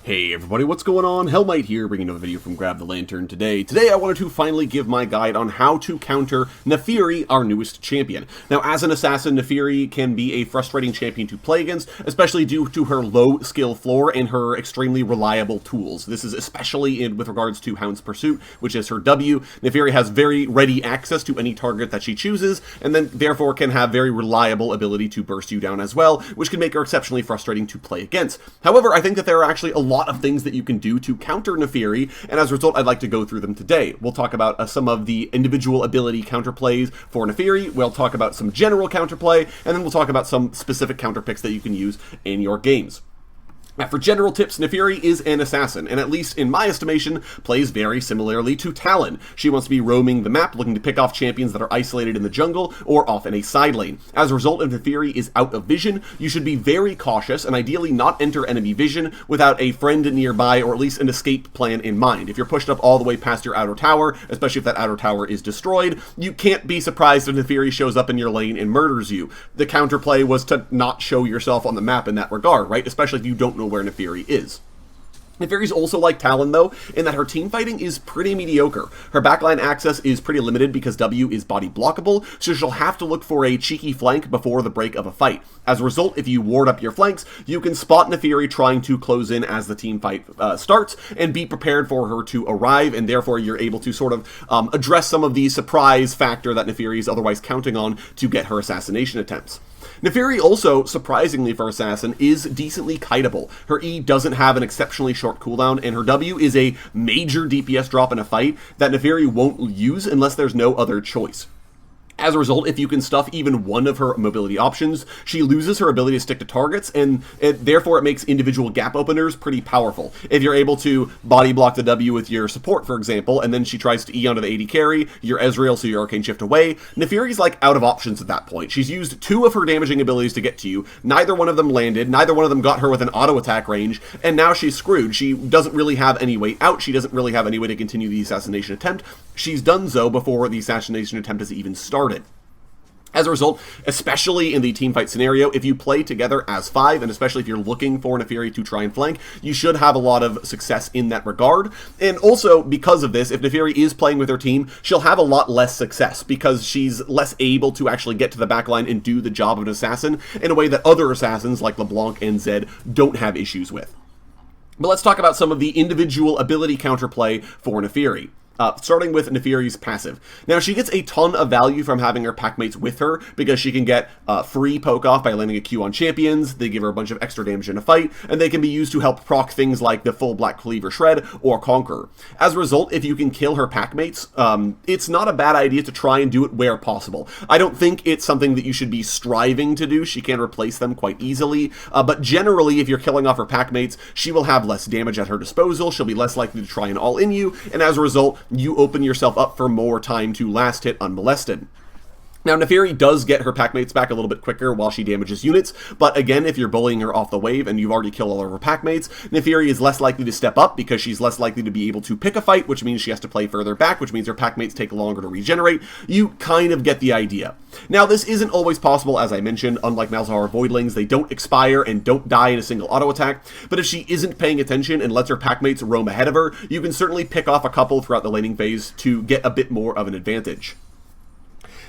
Hey everybody, what's going on? Hellmite here, bringing another video from Grab the Lantern today. Today I wanted to finally give my guide on how to counter Naafiri, our newest champion. Now, as an assassin, Naafiri can be a frustrating champion to play against, especially due to her low skill floor and her extremely reliable tools. This is especially with regards to Hound's Pursuit, which is her W. Naafiri has very ready access to any target that she chooses, and then therefore can have very reliable ability to burst you down as well, which can make her exceptionally frustrating to play against. However, I think that there are actually a lot of things that you can do to counter Naafiri, and as a result, I'd like to go through them today. We'll talk about some of the individual ability counterplays for Naafiri, we'll talk about some general counterplay, and then we'll talk about some specific counter picks that you can use in your games. Now, for general tips, Naafiri is an assassin, and at least in my estimation, plays very similarly to Talon. She wants to be roaming the map, looking to pick off champions that are isolated in the jungle, or off in a side lane. As a result, if Naafiri is out of vision, you should be very cautious, and ideally not enter enemy vision without a friend nearby, or at least an escape plan in mind. If you're pushed up all the way past your outer tower, especially if that outer tower is destroyed, you can't be surprised if Naafiri shows up in your lane and murders you. The counterplay was to not show yourself on the map in that regard, right? Especially if you don't know where Naafiri is. Naafiri's also like Talon, though, in that her team fighting is pretty mediocre. Her backline access is pretty limited because W is body blockable, so she'll have to look for a cheeky flank before the break of a fight. As a result, if you ward up your flanks, you can spot Naafiri trying to close in as the team fight starts, and be prepared for her to arrive, and therefore you're able to sort of address some of the surprise factor that Naafiri is otherwise counting on to get her assassination attempts. Naafiri also, surprisingly for Assassin, is decently kiteable. Her E doesn't have an exceptionally short cooldown, and her W is a major DPS drop in a fight that Naafiri won't use unless there's no other choice. As a result, if you can stuff even one of her mobility options, she loses her ability to stick to targets, and therefore it makes individual gap openers pretty powerful. If you're able to body block the W with your support, for example, and then she tries to E onto the AD carry, your Ezreal, so your Arcane Shift away, Naafiri's like out of options at that point. She's used two of her damaging abilities to get to you, neither one of them landed, neither one of them got her with an auto attack range, and now she's screwed. She doesn't really have any way out, she doesn't really have any way to continue the assassination attempt. She's done so before the assassination attempt has even started. As a result, especially in the teamfight scenario, if you play together as 5, and especially if you're looking for Naafiri to try and flank, you should have a lot of success in that regard. And also, because of this, if Naafiri is playing with her team, she'll have a lot less success, because she's less able to actually get to the backline and do the job of an assassin in a way that other assassins like LeBlanc and Zed don't have issues with. But let's talk about some of the individual ability counterplay for Naafiri. Starting with Naafiri's passive. Now, she gets a ton of value from having her packmates with her, because she can get free poke off by landing a Q on champions, they give her a bunch of extra damage in a fight, and they can be used to help proc things like the full Black Cleaver Shred or Conqueror. As a result, if you can kill her packmates, it's not a bad idea to try and do it where possible. I don't think it's something that you should be striving to do, she can replace them quite easily, but generally, if you're killing off her packmates, she will have less damage at her disposal, she'll be less likely to try and all in you, and as a result, you open yourself up for more time to last hit unmolested. Now, Naafiri does get her packmates back a little bit quicker while she damages units, but again, if you're bullying her off the wave and you've already killed all of her packmates, Naafiri is less likely to step up because she's less likely to be able to pick a fight, which means she has to play further back, which means her packmates take longer to regenerate. You kind of get the idea. Now, this isn't always possible, as I mentioned. Unlike Malzahar Voidlings, they don't expire and don't die in a single auto attack, but if she isn't paying attention and lets her packmates roam ahead of her, you can certainly pick off a couple throughout the laning phase to get a bit more of an advantage.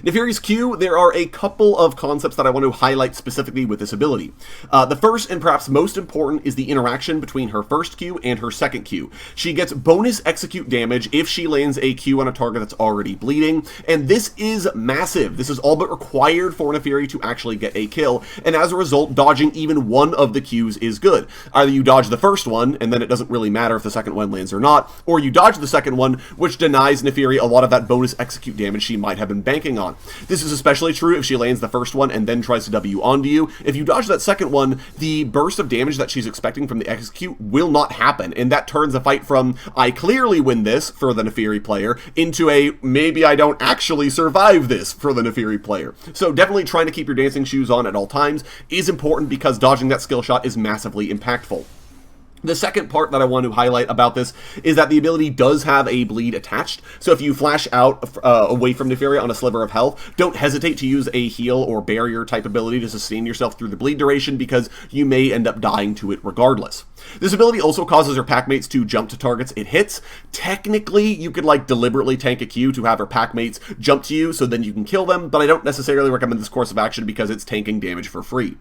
Naafiri's Q, there are a couple of concepts that I want to highlight specifically with this ability. The first and perhaps most important is the interaction between her first Q and her second Q. She gets bonus execute damage if she lands a Q on a target that's already bleeding, and this is massive. This is all but required for Naafiri to actually get a kill, and as a result, dodging even one of the Qs is good. Either you dodge the first one, and then it doesn't really matter if the second one lands or not, or you dodge the second one, which denies Naafiri a lot of that bonus execute damage she might have been banking on. This is especially true if she lands the first one and then tries to W onto you. If you dodge that second one, the burst of damage that she's expecting from the execute will not happen, and that turns a fight from, I clearly win this, for the Naafiri player, into a, maybe I don't actually survive this, for the Naafiri player. So definitely trying to keep your dancing shoes on at all times is important, because dodging that skill shot is massively impactful. The second part that I want to highlight about this is that the ability does have a bleed attached, so if you flash out away from Naafiri on a sliver of health, don't hesitate to use a heal or barrier type ability to sustain yourself through the bleed duration, because you may end up dying to it regardless. This ability also causes her packmates to jump to targets it hits. Technically, you could like deliberately tank a Q to have her packmates jump to you so then you can kill them, but I don't necessarily recommend this course of action because it's tanking damage for free.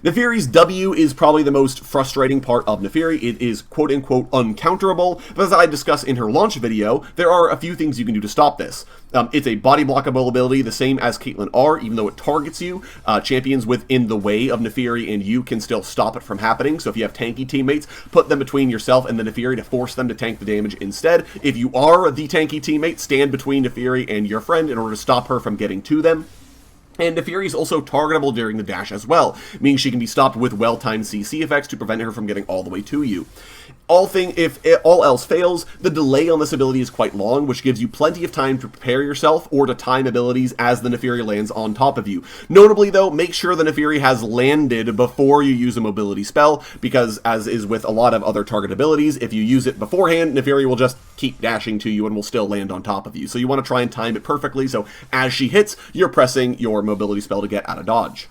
Naafiri's W is probably the most frustrating part of Naafiri. It is quote-unquote uncounterable, but as I discussed in her launch video, there are a few things you can do to stop this. It's a body blockable ability, the same as Caitlyn R, even though it targets you. Champions within the way of Naafiri and you can still stop it from happening, so if you have tanky teammates, put them between yourself and the Naafiri to force them to tank the damage instead. If you are the tanky teammate, stand between Naafiri and your friend in order to stop her from getting to them. And Naafiri is also targetable during the dash as well, meaning she can be stopped with well-timed CC effects to prevent her from getting all the way to you. If all else fails, the delay on this ability is quite long, which gives you plenty of time to prepare yourself or to time abilities as the Naafiri lands on top of you. Notably though, make sure the Naafiri has landed before you use a mobility spell, because as is with a lot of other target abilities, if you use it beforehand, Naafiri will just keep dashing to you and will still land on top of you. So you want to try and time it perfectly, so as she hits, you're pressing your mobility spell to get out of dodge.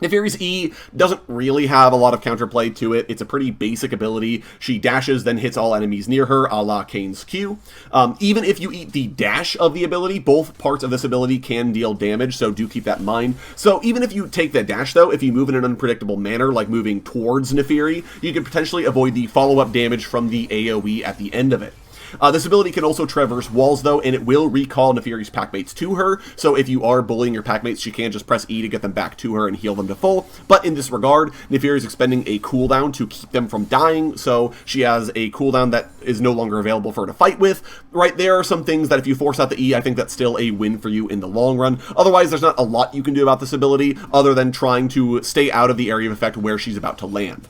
Naafiri's E doesn't really have a lot of counterplay to it. It's a pretty basic ability. She dashes, then hits all enemies near her, a la Kane's Q. Even if you eat the dash of the ability, both parts of this ability can deal damage, so do keep that in mind. So even if you take that dash, though, if you move in an unpredictable manner, like moving towards Naafiri, you can potentially avoid the follow-up damage from the AoE at the end of it. This ability can also traverse walls, though, and it will recall Naafiri's packmates to her, so if you are bullying your packmates, she can just press E to get them back to her and heal them to full. But in this regard, Naafiri is expending a cooldown to keep them from dying, so she has a cooldown that is no longer available for her to fight with. Right, there are some things that if you force out the E, I think that's still a win for you in the long run. Otherwise, there's not a lot you can do about this ability, other than trying to stay out of the area of effect where she's about to land.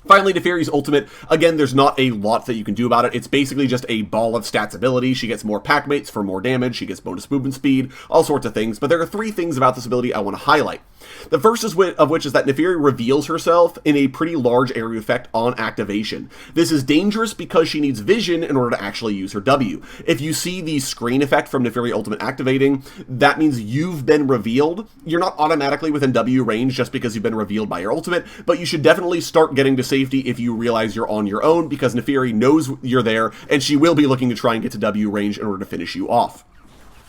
Finally, Naafiri's ultimate, again, there's not a lot that you can do about it. It's basically just a ball of stats ability. She gets more packmates for more damage, she gets bonus movement speed, all sorts of things, but there are three things about this ability I want to highlight. The first of which is that Naafiri reveals herself in a pretty large area effect on activation. This is dangerous because she needs vision in order to actually use her W. If you see the screen effect from Naafiri ultimate activating, that means you've been revealed. You're not automatically within W range just because you've been revealed by your ultimate, but you should definitely start getting to safety if you realize you're on your own, because Naafiri knows you're there, and she will be looking to try and get to W range in order to finish you off.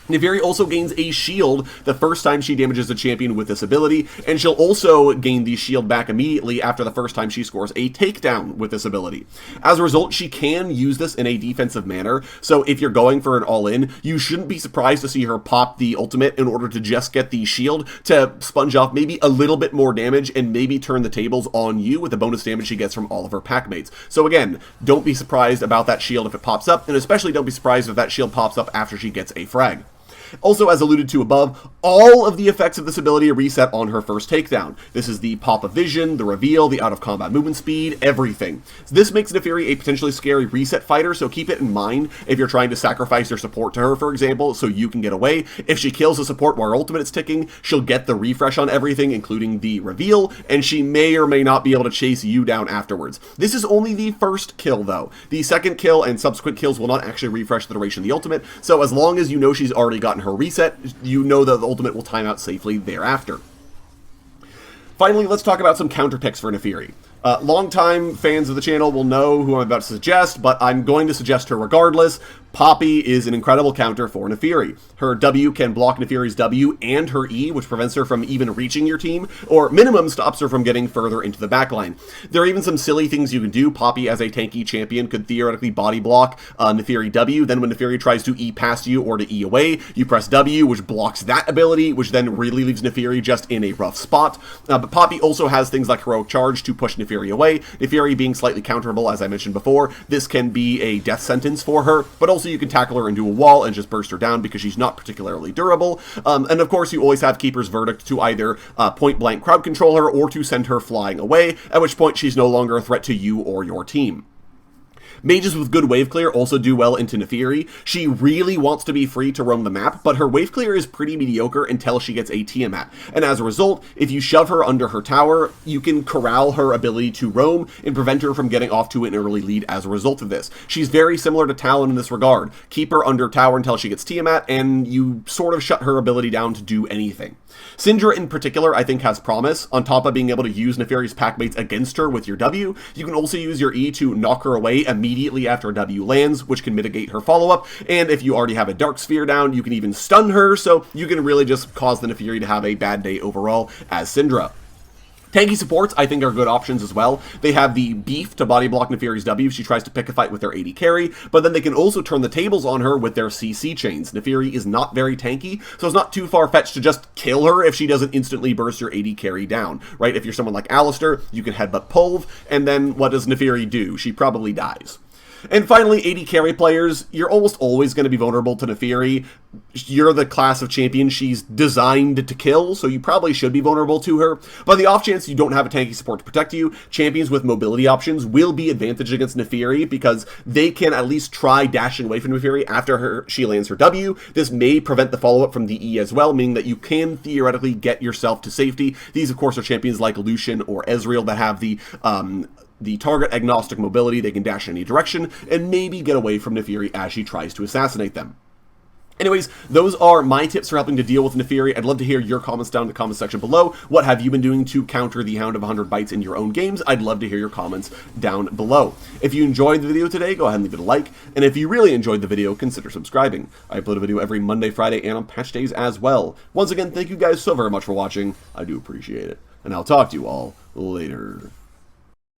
Naafiri also gains a shield the first time she damages a champion with this ability, and she'll also gain the shield back immediately after the first time she scores a takedown with this ability. As a result, she can use this in a defensive manner, so if you're going for an all-in, you shouldn't be surprised to see her pop the ultimate in order to just get the shield to sponge off maybe a little bit more damage and maybe turn the tables on you with the bonus damage she gets from all of her packmates. So again, don't be surprised about that shield if it pops up, and especially don't be surprised if that shield pops up after she gets a frag. Also, as alluded to above, all of the effects of this ability are reset on her first takedown. This is the pop of vision, the reveal, the out-of-combat movement speed, everything. So this makes Naafiri a potentially scary reset fighter, so keep it in mind if you're trying to sacrifice your support to her, for example, so you can get away. If she kills the support while her ultimate is ticking, she'll get the refresh on everything, including the reveal, and she may or may not be able to chase you down afterwards. This is only the first kill, though. The second kill and subsequent kills will not actually refresh the duration of the ultimate, so as long as you know she's already gotten her reset, you know that the ultimate will time out safely thereafter. Finally, let's talk about some counter picks for Naafiri. Longtime fans of the channel will know who I'm about to suggest, but I'm going to suggest her regardless. Poppy is an incredible counter for Naafiri. Her W can block Naafiri's W and her E, which prevents her from even reaching your team, or minimum stops her from getting further into the backline. There are even some silly things you can do. Poppy, as a tanky champion, could theoretically body block Naafiri W, then when Naafiri tries to E past you or to E away, you press W, which blocks that ability, which then really leaves Naafiri just in a rough spot. But Poppy also has things like Heroic Charge to push Naafiri away. Naafiri being slightly counterable, as I mentioned before, this can be a death sentence for her, but also you can tackle her into a wall and just burst her down because she's not particularly durable. And of course, you always have Keeper's Verdict to either point-blank crowd control her or to send her flying away, at which point she's no longer a threat to you or your team. Mages with good wave clear also do well into Naafiri. She really wants to be free to roam the map, but her wave clear is pretty mediocre until she gets a Tiamat. And as a result, if you shove her under her tower, you can corral her ability to roam and prevent her from getting off to an early lead as a result of this. She's very similar to Talon in this regard. Keep her under tower until she gets Tiamat, and you sort of shut her ability down to do anything. Syndra in particular, I think, has promise. On top of being able to use Naafiri's pack mates against her with your W, you can also use your E to knock her away immediately after a W lands, which can mitigate her follow-up, and if you already have a Dark Sphere down, you can even stun her, so you can really just cause the Naafiri to have a bad day overall as Syndra. Tanky supports, I think, are good options as well. They have the beef to body block Naafiri's W if she tries to pick a fight with their AD carry, but then they can also turn the tables on her with their CC chains. Naafiri is not very tanky, so it's not too far-fetched to just kill her if she doesn't instantly burst your AD carry down, right? If you're someone like Alistar, you can headbutt Pulv, and then what does Naafiri do? She probably dies. And finally, AD carry players, you're almost always going to be vulnerable to Naafiri. You're the class of champion she's designed to kill, so you probably should be vulnerable to her. But the off chance you don't have a tanky support to protect you, champions with mobility options will be advantaged against Naafiri because they can at least try dashing away from Naafiri after she lands her W. This may prevent the follow-up from the E as well, meaning that you can theoretically get yourself to safety. These, of course, are champions like Lucian or Ezreal that have the target agnostic mobility. They can dash in any direction and maybe get away from Naafiri as she tries to assassinate them. Anyways, those are my tips for helping to deal with Naafiri. I'd love to hear your comments down in the comment section below. What have you been doing to counter the Hound of 100 Bytes in your own games? I'd love to hear your comments down below. If you enjoyed the video today, go ahead and leave it a like. And if you really enjoyed the video, consider subscribing. I upload a video every Monday, Friday, and on patch days as well. Once again, thank you guys so very much for watching. I do appreciate it. And I'll talk to you all later.